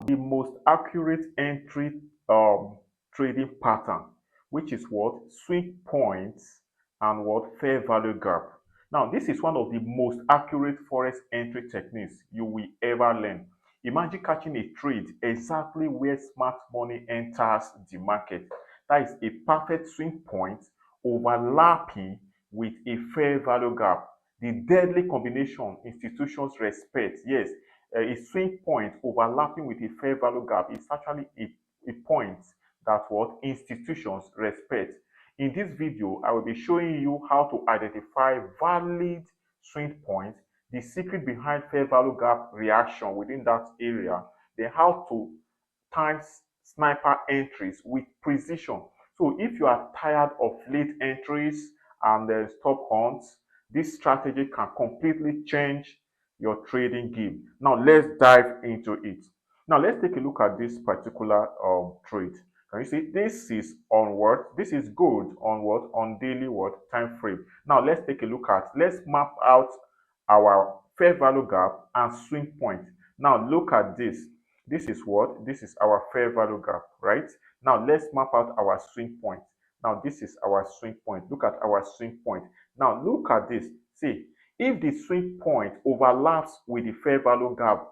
the most accurate entry trading pattern, which is what swing points and what fair value gap. Now, this is one of the most accurate forex entry techniques you will ever learn. Imagine catching a trade exactly where smart money enters the market. That is a perfect swing point overlapping with a fair value gap. The deadly combination institutions respect. Yes, a swing point overlapping with a fair value gap is actually a point that what institutions respect. In this video, I will be showing you how to identify valid swing points, the secret behind fair value gap reaction within that area, then how to time sniper entries with precision. So if you are tired of late entries and stop hunts, this strategy can completely change your trading game. Now let's dive into it. Now let's take a look at this particular trade. Can you see this is on what? This is good on what? On daily what? Time frame. Now let's take a look at, let's map out our fair value gap and swing point. Now look at this. This is what? This is our fair value gap, right? Now let's map out our swing point. Now this is our swing point. Look at our swing point. Now look at this. See, if the swing point overlaps with the fair value gap,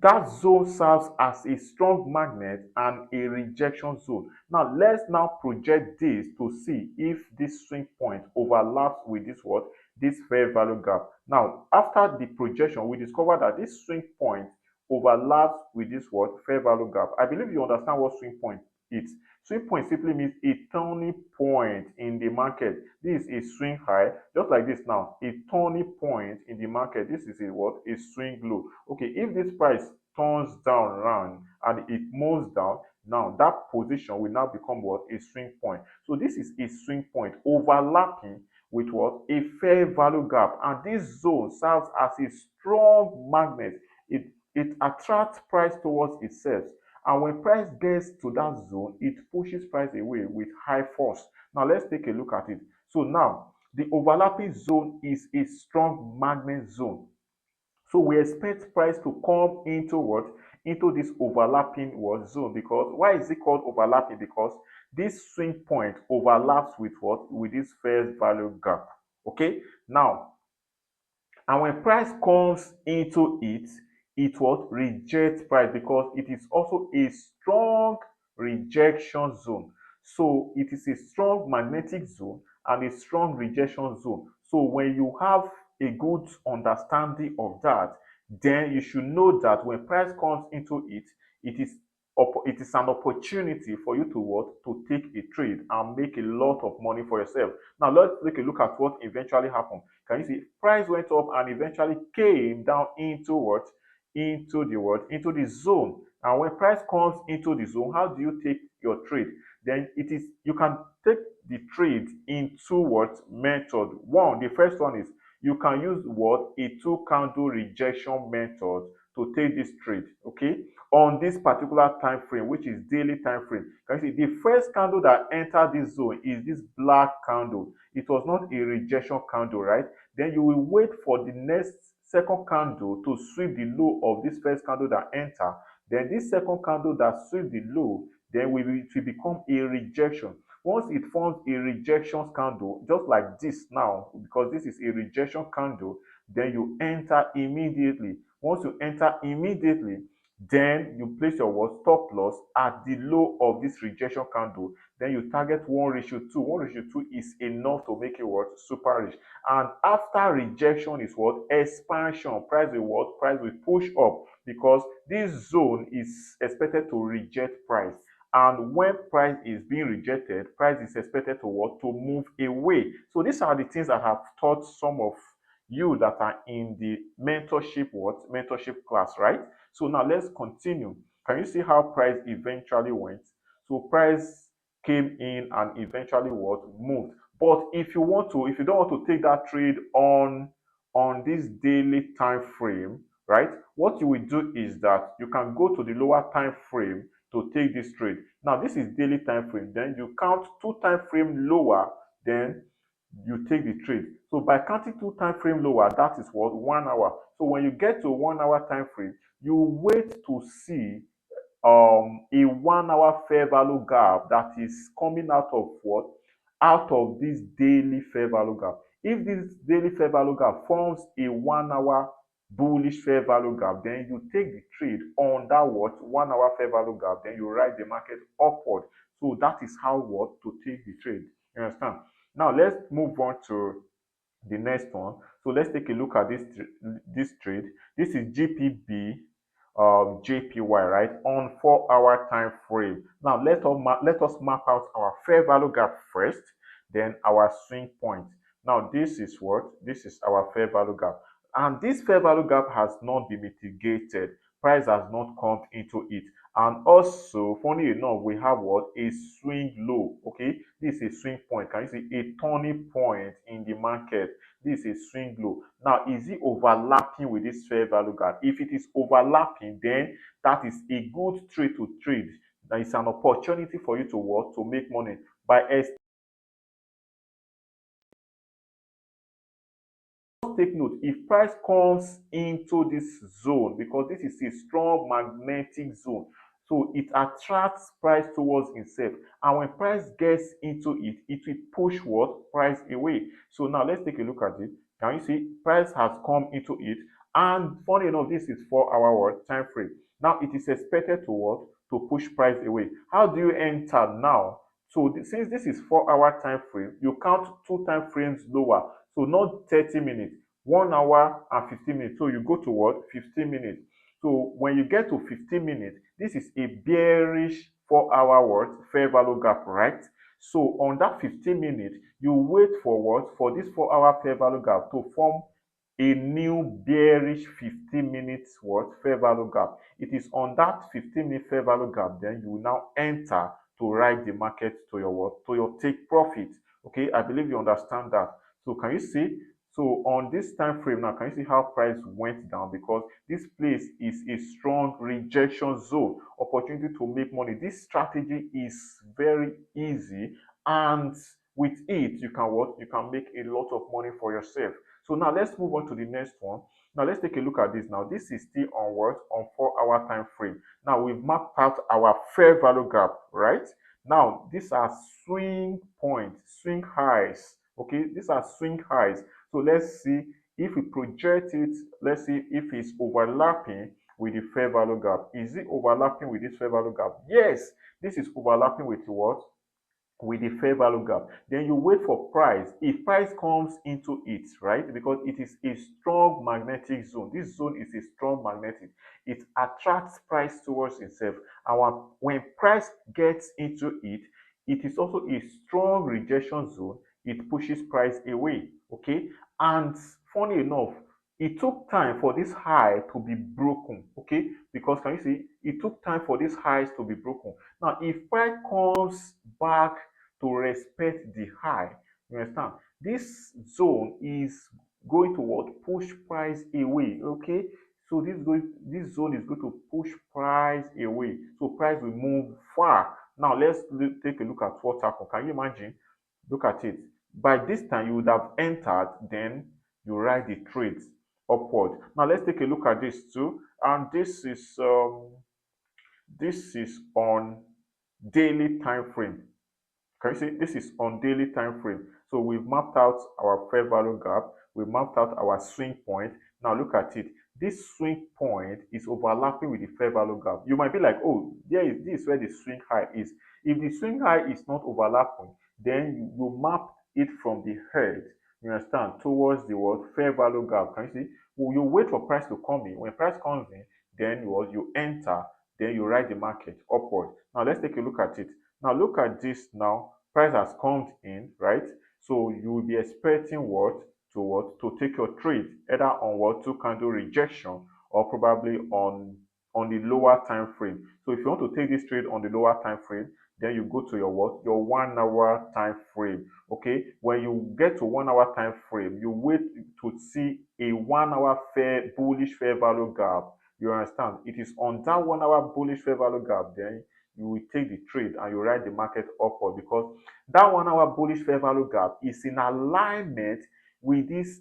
that zone serves as a strong magnet and a rejection zone. Now let's now project this to see if this swing point overlaps with this what? This fair value gap. Now after the projection, we discover that this swing point overlaps with this what? Fair value gap. I believe you understand what swing point is. Swing point simply means a turning point in the market. This is a swing high, just like this now. A turning point in the market. This is a what? A swing low. Okay, if this price turns down around and it moves down, now that position will now become what? A swing point. So this is a swing point overlapping with what? A fair value gap. And this zone serves as a strong magnet. It attracts price towards itself. And when price gets to that zone, it pushes price away with high force. Now let's take a look at it. So now the overlapping zone is a strong magnet zone. So we expect price to come into what? Into this overlapping what zone. Because why is it called overlapping? Because this swing point overlaps with what? With this fair value gap. Okay. Now, and when price comes into it, it what? Rejects price because it is also a strong rejection zone. So it is a strong magnetic zone and a strong rejection zone. So when you have a good understanding of that, then you should know that when price comes into it, it is an opportunity for you to what? To take a trade and make a lot of money for yourself. Now let's take a look at what eventually happened. Can you see price went up and eventually came down into what? Into the what? Into the zone. And when price comes into the zone, how do you take your trade? Then it is, you can take the trade in two what? Method. One, the first one is you can use what? A two candle rejection method to take this trade. Okay, on this particular time frame, which is daily time frame. Can you see the first candle that entered this zone is this black candle? It was not a rejection candle, right? Then you will wait for the next second candle to sweep the low of this first candle that enter. Then this second candle that sweep the low, then it will become a rejection. Once it forms a rejection candle, just like this now, because this is a rejection candle, then you enter immediately. Once you enter immediately, then you place your what? Stop loss at the low of this rejection candle. Then you target 1:2. 1:2 is enough to make it what? Super rich. And after rejection is what? Expansion. Price will what? Price will push up because this zone is expected to reject price. And when price is being rejected, price is expected to what? To move away. So these are the things that I have taught some of you that are in the mentorship what? Mentorship class, right? So now let's continue. Can you see how price eventually went? So price came in and eventually what? Moved. But if you don't want to take that trade on this daily time frame, right? What you will do is that you can go to the lower time frame to take this trade. Now this is daily time frame. Then you count two time frame lower, then you take the trade. So by counting two time frame lower, that is what? 1 hour. So when you get to 1 hour time frame, you wait to see a 1 hour fair value gap that is coming out of what? Out of this daily fair value gap. If this daily fair value gap forms a 1 hour bullish fair value gap, then you take the trade on that what? 1 hour fair value gap, then you ride the market upward. So that is how what? To take the trade. You understand? Now let's move on to the next one. So let's take a look at this trade. This is GPB JPY, right, on 4 hour time frame. Now let us map out our fair value gap first, then our swing point. Now this is what? This is our fair value gap, and this fair value gap has not been mitigated. Price has not come into it, and also funny enough, we have what? A swing low. Okay, this is a swing point. Can you see a turning point in the market? This is a swing low. Now, is it overlapping with this fair value gap? If it is overlapping, then that is a good trade to trade. That is an opportunity for you to what? To make money by take note. If price comes into this zone, because this is a strong magnetic zone, so it attracts price towards itself, and when price gets into it, it will push what? Price away. So now let's take a look at it. Can you see price has come into it, and funny enough, this is 4 hour time frame. Now it is expected to what? To push price away. How do you enter now? So since this is 4 hour time frame, you count two time frames lower. So not 30 minutes, 1 hour and 15 minutes. So you go to what? 15 minutes. So when you get to 15 minutes, this is a bearish 4 hour what? Fair value gap, right? So on that 15 minutes, you wait for what? For this 4 hour fair value gap to form a new bearish 15 minutes what? Fair value gap. It is on that 15-minute fair value gap, then you will now enter to ride the market to your what? To your take profit. Okay, I believe you understand that. So can you see? So on this time frame now, can you see how price went down? Because this place is a strong rejection zone, opportunity to make money. This strategy is very easy, and with it, you can what? You can make a lot of money for yourself. So now let's move on to the next one. Now let's take a look at this. Now this is still on what? On 4 hour time frame. Now we've mapped out our fair value gap, right? Now these are swing points, swing highs. Okay, these are swing highs. So let's see if we project it. Let's see if it's overlapping with the fair value gap. Is it overlapping with this fair value gap? Yes, this is overlapping with what? With the fair value gap. Then you wait for price. If price comes into it, right, because it is a strong magnetic zone. This zone is a strong magnetic. It attracts price towards itself, and when price gets into it, it is also a strong rejection zone. It pushes price away. Okay, and funny enough, it took time for this high to be broken. Okay, because can you see, it took time for these highs to be broken. Now if price comes back to respect the high, you understand, this zone is going to what? Push price away. Okay, so this zone is going to push price away, so price will move far. Now let's take a look at what happened. Can you imagine? Look at it. By this time you would have entered, then you ride the trades upward. Now let's take a look at this too, and this is on daily time frame. Can you see? This is on daily time frame. So we've mapped out our fair value gap. We mapped out our swing point. Now look at it. This swing point is overlapping with the fair value gap. You might be like, oh, this is where the swing high is. If the swing high is not overlapping, then you map it from the head, you understand, towards the what? Fair value gap. Can you see? Well, you wait for price to come in. When price comes in, then you enter, then you ride the market upward. Now let's take a look at it. Now look at this now. Price has come in, right? So you will be expecting what? To take your trade either on what? Two candle rejection, or probably on the lower time frame. So if you want to take this trade on the lower time frame, then you go to your what? Your 1 hour time frame. Okay, when you get to 1 hour time frame, you wait to see a 1 hour fair bullish fair value gap. You understand? It is on that 1 hour bullish fair value gap, then you will take the trade and you ride the market upward, because that 1 hour bullish fair value gap is in alignment with this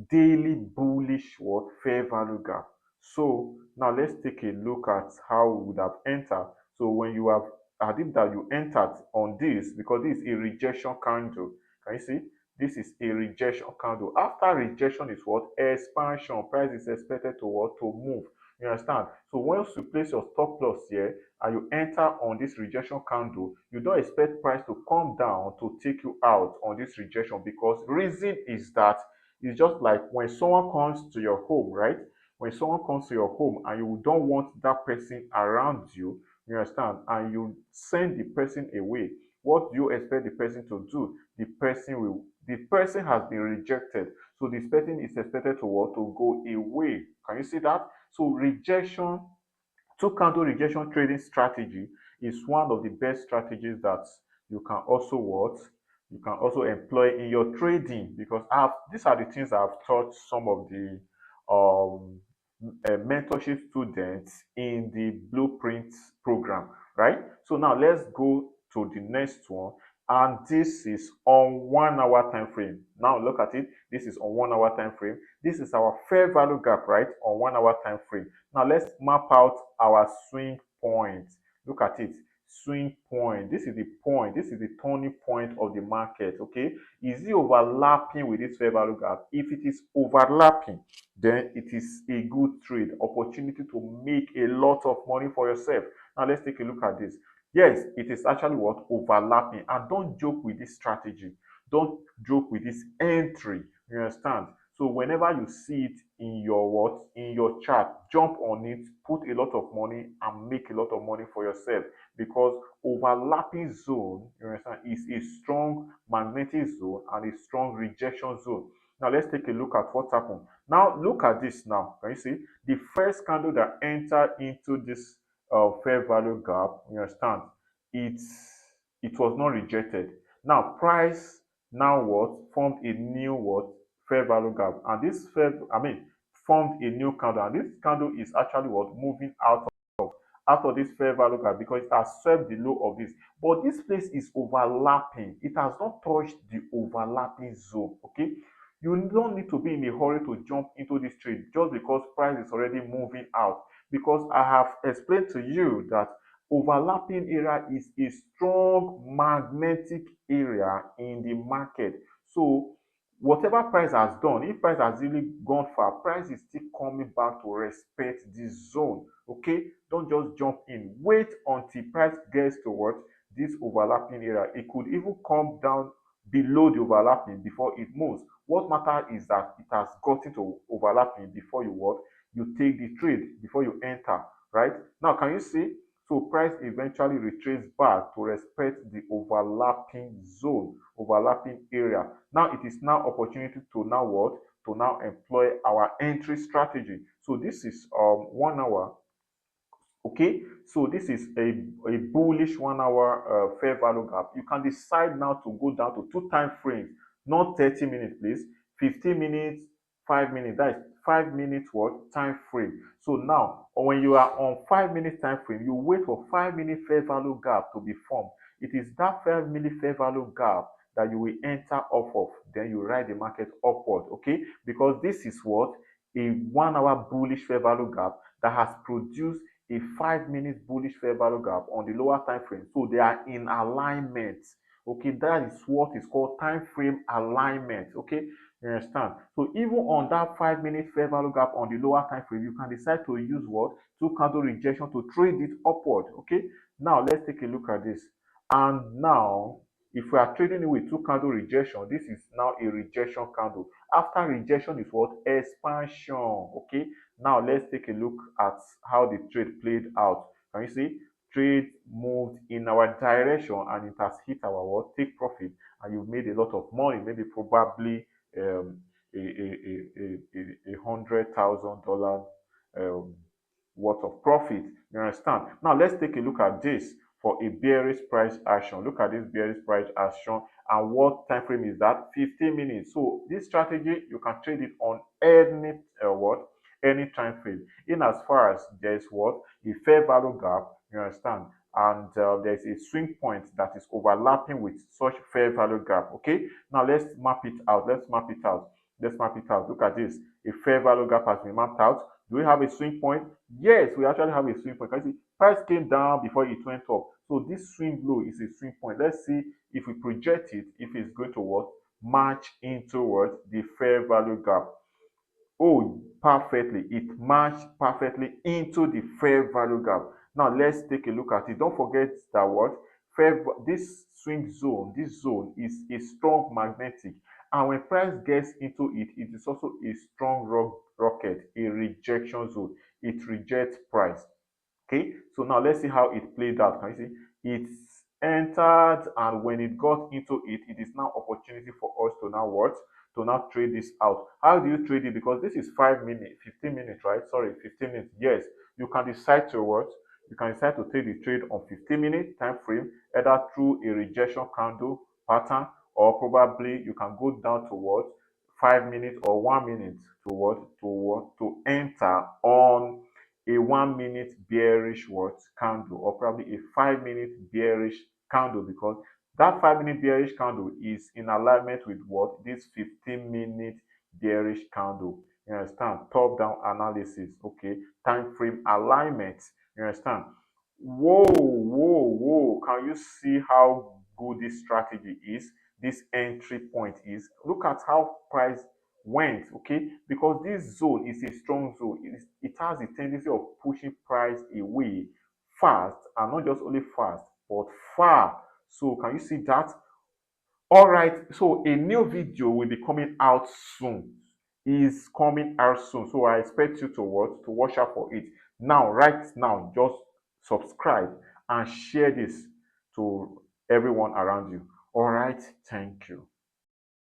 daily bullish what? Fair value gap. So now let's take a look at how we would have entered. So when you have as if that you entered on this, because this is a rejection candle. Can you see? This is a rejection candle. After rejection is what? Expansion. Price is expected to what? To move. You understand? So once you place your stop loss here and you enter on this rejection candle, you don't expect price to come down to take you out on this rejection, because reason is that it's just like when someone comes to your home, right? When someone comes to your home and you don't want that person around you, you understand, and you send the person away, what do you expect the person to do? The person has been rejected, so this person is expected to what? To go away. Can you see that? So rejection, two candle rejection trading strategy is one of the best strategies that you can also what? You can also employ in your trading, because these are the things I've taught some of the um mentorship students in the blueprint program, right? So now let's go to the next one, and this is on 1 hour time frame. Now look at it. This is on 1 hour time frame. This is our fair value gap, right? On 1 hour time frame. Now let's map out our swing point. Look at it. Swing point. This is the point. This is the turning point of the market. Okay. Is it overlapping with this fair value gap? If it is overlapping, then it is a good trade opportunity to make a lot of money for yourself. Now let's take a look at this. Yes, it is actually what? Overlapping. And don't joke with this strategy. Don't joke with this entry. You understand? So whenever you see it in your what? In your chart, jump on it, put a lot of money and make a lot of money for yourself, because overlapping zone, you understand, is a strong magnetic zone and a strong rejection zone. Now let's take a look at what happened. Now look at this now. Can you see? The first candle that entered into this fair value gap, you understand, it was not rejected. Now price now what? Formed a new what? Fair value gap. And this formed a new candle. And this candle is actually what? Moving out of this fair value gap, because it has swept the low of this. But this place is overlapping. It has not touched the overlapping zone. Okay. You don't need to be in a hurry to jump into this trade just because price is already moving out, because I have explained to you that overlapping area is a strong magnetic area in the market. So whatever price has done, if price has really gone far, price is still coming back to respect this zone. Okay, don't just jump in. Wait until price gets towards this overlapping area. It could even come down below the overlapping before it moves. What matters is that it has gotten to overlapping before you what? You take the trade, before you enter, right? Now can you see? So price eventually retraces back to respect the overlapping zone, overlapping area. Now it is now opportunity to now what? To now employ our entry strategy. So this is 1 hour. Okay, so this is a bullish 1 hour fair value gap. You can decide now to go down to two time frames, not 30 minutes, please. 15 minutes, 5 minutes. That is 5 minutes what? Time frame. So now when you are on 5 minute time frame, you wait for 5 minute fair value gap to be formed. It is that 5 minute fair value gap that you will enter off of. Then you ride the market upward. Okay, because this is what? A 1 hour bullish fair value gap that has produced a 5 minute bullish fair value gap on the lower time frame. So they are in alignment. Okay, that is what is called time frame alignment. Okay, you understand? So even on that 5 minute fair value gap on the lower time frame, you can decide to use what? Two candle rejection to trade it upward. Okay, now let's take a look at this. And now, if we are trading it with two candle rejection, this is now a rejection candle. After rejection is what? Expansion. Okay, now let's take a look at how the trade played out. Can you see? Trade moved in our direction and it has hit our what? Take profit, and you've made a lot of money, maybe probably a $100,000 um, worth of profit. You understand? Now let's take a look at this for a bearish price action. Look at this bearish price action, and what time frame is that? 15 minutes. So this strategy, you can trade it on any what? Any time frame, in as far as there's what? A fair value gap, you understand, and there's a swing point that is overlapping with such fair value gap. Okay, now let's map it out. Let's map it out. Look at this. A fair value gap has been mapped out. Do we have a swing point? Yes, we actually have a swing point. Can you see price came down before it went up? So this swing low is a swing point. Let's see if we project it, if it's going to what? Match into what? The fair value gap. Oh, perfectly. It matched perfectly into the fair value gap. Now let's take a look at it. Don't forget that what this swing zone, this zone is a strong magnetic, and when price gets into it, it is also a strong rocket, a rejection zone. It rejects price. Okay, so now let's see how it played out. Can you see? It's entered, and when it got into it, it is now opportunity for us to now what? To now trade this out. How do you trade it? Because this is 5 minutes, 15 minutes, right? Sorry, 15 minutes. Yes, you can decide to what? You can decide to take the trade on 15-minute time frame, either through a rejection candle pattern, or probably you can go down to what? 5 minutes or 1 minute to what? To enter on a 1 minute bearish what candle, or probably a 5 minute bearish candle, because that 5 minute bearish candle is in alignment with what this 15-minute bearish candle. You understand? Top down analysis. Okay, time frame alignment. You understand? Whoa, whoa, whoa! Can you see how good this strategy is? This entry point is. Look at how price went, okay, because this zone is a strong zone. It has a tendency of pushing price away fast, and not just only fast but far. So can you see that? All right, so a new video will be coming out soon. Is coming out soon, so I expect you to watch out for it. Now, right now, just subscribe and share this to everyone around you. All right, thank you.